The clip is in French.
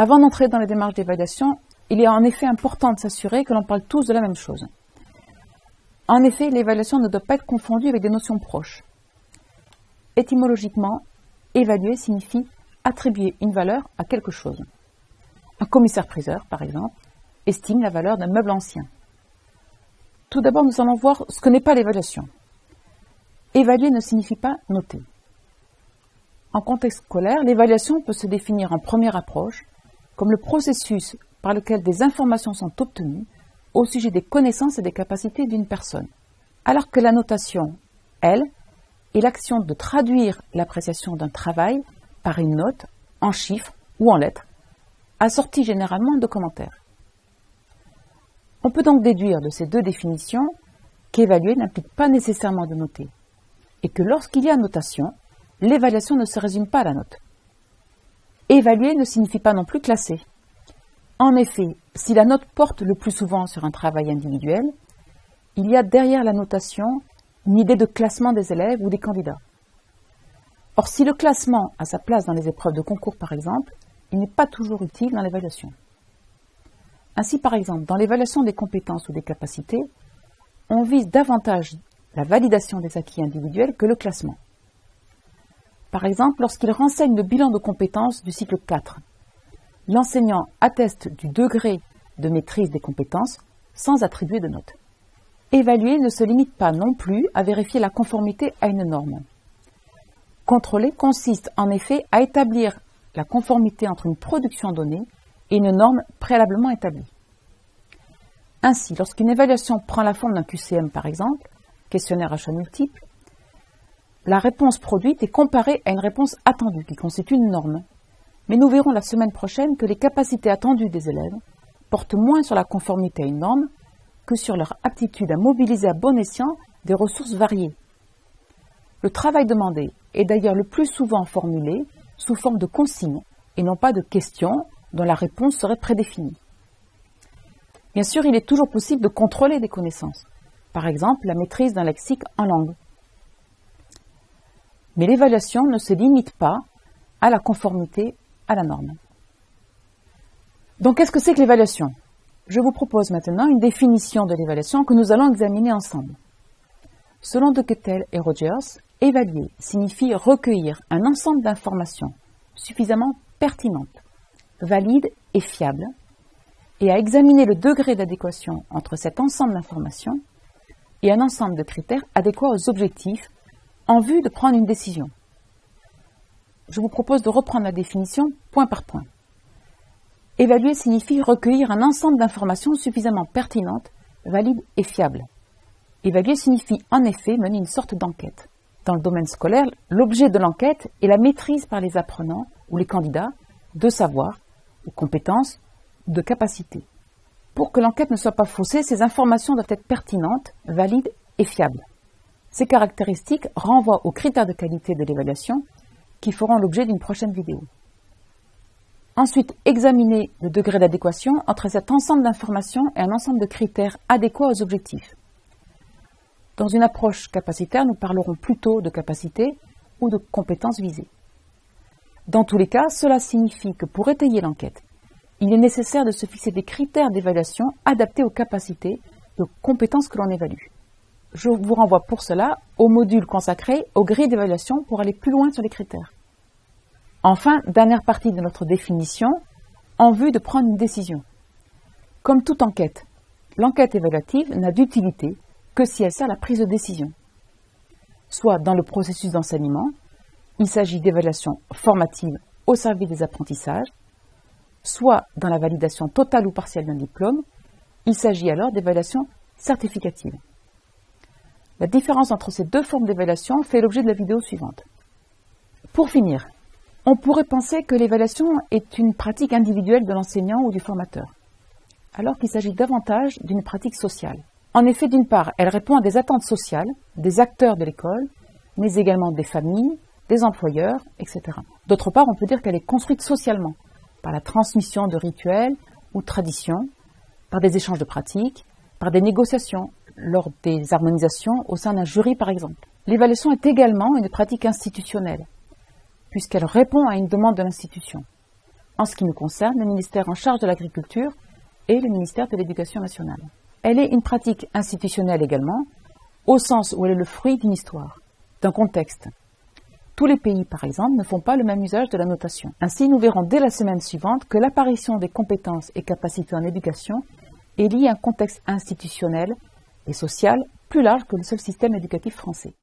Avant d'entrer dans les démarches d'évaluation, il est en effet important de s'assurer que l'on parle tous de la même chose. En effet, l'évaluation ne doit pas être confondue avec des notions proches. Étymologiquement, évaluer signifie attribuer une valeur à quelque chose. Un commissaire-priseur, par exemple, estime la valeur d'un meuble ancien. Tout d'abord, nous allons voir ce que n'est pas l'évaluation. Évaluer ne signifie pas noter. En contexte scolaire, l'évaluation peut se définir en première approche comme le processus par lequel des informations sont obtenues au sujet des connaissances et des capacités d'une personne, alors que la notation, elle, est l'action de traduire l'appréciation d'un travail par une note, en chiffres ou en lettres, assortie généralement de commentaires. On peut donc déduire de ces deux définitions qu'évaluer n'implique pas nécessairement de noter, et que lorsqu'il y a notation, l'évaluation ne se résume pas à la note. Évaluer ne signifie pas non plus classer. En effet, si la note porte le plus souvent sur un travail individuel, il y a derrière la notation une idée de classement des élèves ou des candidats. Or, si le classement a sa place dans les épreuves de concours par exemple, il n'est pas toujours utile dans l'évaluation. Ainsi, par exemple, dans l'évaluation des compétences ou des capacités, on vise davantage la validation des acquis individuels que le classement. Par exemple, lorsqu'il renseigne le bilan de compétences du cycle 4, l'enseignant atteste du degré de maîtrise des compétences sans attribuer de notes. Évaluer ne se limite pas non plus à vérifier la conformité à une norme. Contrôler consiste en effet à établir la conformité entre une production donnée et une norme préalablement établie. Ainsi, lorsqu'une évaluation prend la forme d'un QCM par exemple, questionnaire à choix multiples, la réponse produite est comparée à une réponse attendue qui constitue une norme. Mais nous verrons la semaine prochaine que les capacités attendues des élèves portent moins sur la conformité à une norme que sur leur aptitude à mobiliser à bon escient des ressources variées. Le travail demandé est d'ailleurs le plus souvent formulé sous forme de consignes et non pas de questions dont la réponse serait prédéfinie. Bien sûr, il est toujours possible de contrôler des connaissances, par exemple la maîtrise d'un lexique en langue. Mais l'évaluation ne se limite pas à la conformité à la norme. Donc, qu'est-ce que c'est que l'évaluation? Je vous propose maintenant une définition de l'évaluation que nous allons examiner ensemble. Selon De Kettel et Rogers, évaluer signifie recueillir un ensemble d'informations suffisamment pertinentes, valides et fiables, et à examiner le degré d'adéquation entre cet ensemble d'informations et un ensemble de critères adéquats aux objectifs en vue de prendre une décision. Je vous propose de reprendre la définition point par point. Évaluer signifie recueillir un ensemble d'informations suffisamment pertinentes, valides et fiables. Évaluer signifie en effet mener une sorte d'enquête. Dans le domaine scolaire, l'objet de l'enquête est la maîtrise par les apprenants ou les candidats de savoir, de compétences, de capacités. Pour que l'enquête ne soit pas faussée, ces informations doivent être pertinentes, valides et fiables. Ces caractéristiques renvoient aux critères de qualité de l'évaluation qui feront l'objet d'une prochaine vidéo. Ensuite, examiner le degré d'adéquation entre cet ensemble d'informations et un ensemble de critères adéquats aux objectifs. Dans une approche capacitaire, nous parlerons plutôt de capacité ou de compétences visées. Dans tous les cas, cela signifie que pour étayer l'enquête, il est nécessaire de se fixer des critères d'évaluation adaptés aux capacités et aux compétences que l'on évalue. Je vous renvoie pour cela au module consacré aux grilles d'évaluation pour aller plus loin sur les critères. Enfin, dernière partie de notre définition, en vue de prendre une décision. Comme toute enquête, l'enquête évaluative n'a d'utilité que si elle sert à la prise de décision. Soit dans le processus d'enseignement, il s'agit d'évaluation formative au service des apprentissages, soit dans la validation totale ou partielle d'un diplôme, il s'agit alors d'évaluation certificative. La différence entre ces deux formes d'évaluation fait l'objet de la vidéo suivante. Pour finir, on pourrait penser que l'évaluation est une pratique individuelle de l'enseignant ou du formateur, alors qu'il s'agit davantage d'une pratique sociale. En effet, d'une part, elle répond à des attentes sociales, des acteurs de l'école, mais également des familles, des employeurs, etc. D'autre part, on peut dire qu'elle est construite socialement, par la transmission de rituels ou de traditions, par des échanges de pratiques, par des négociations, lors des harmonisations au sein d'un jury par exemple. L'évaluation est également une pratique institutionnelle, puisqu'elle répond à une demande de l'institution. en ce qui nous concerne, le ministère en charge de l'Agriculture et le ministère de l'Éducation nationale. Elle est une pratique institutionnelle également, au sens où elle est le fruit d'une histoire, d'un contexte. Tous les pays, par exemple, ne font pas le même usage de la notation. Ainsi, nous verrons dès la semaine suivante que l'apparition des compétences et capacités en éducation est liée à un contexte institutionnel et social plus large que le seul système éducatif français.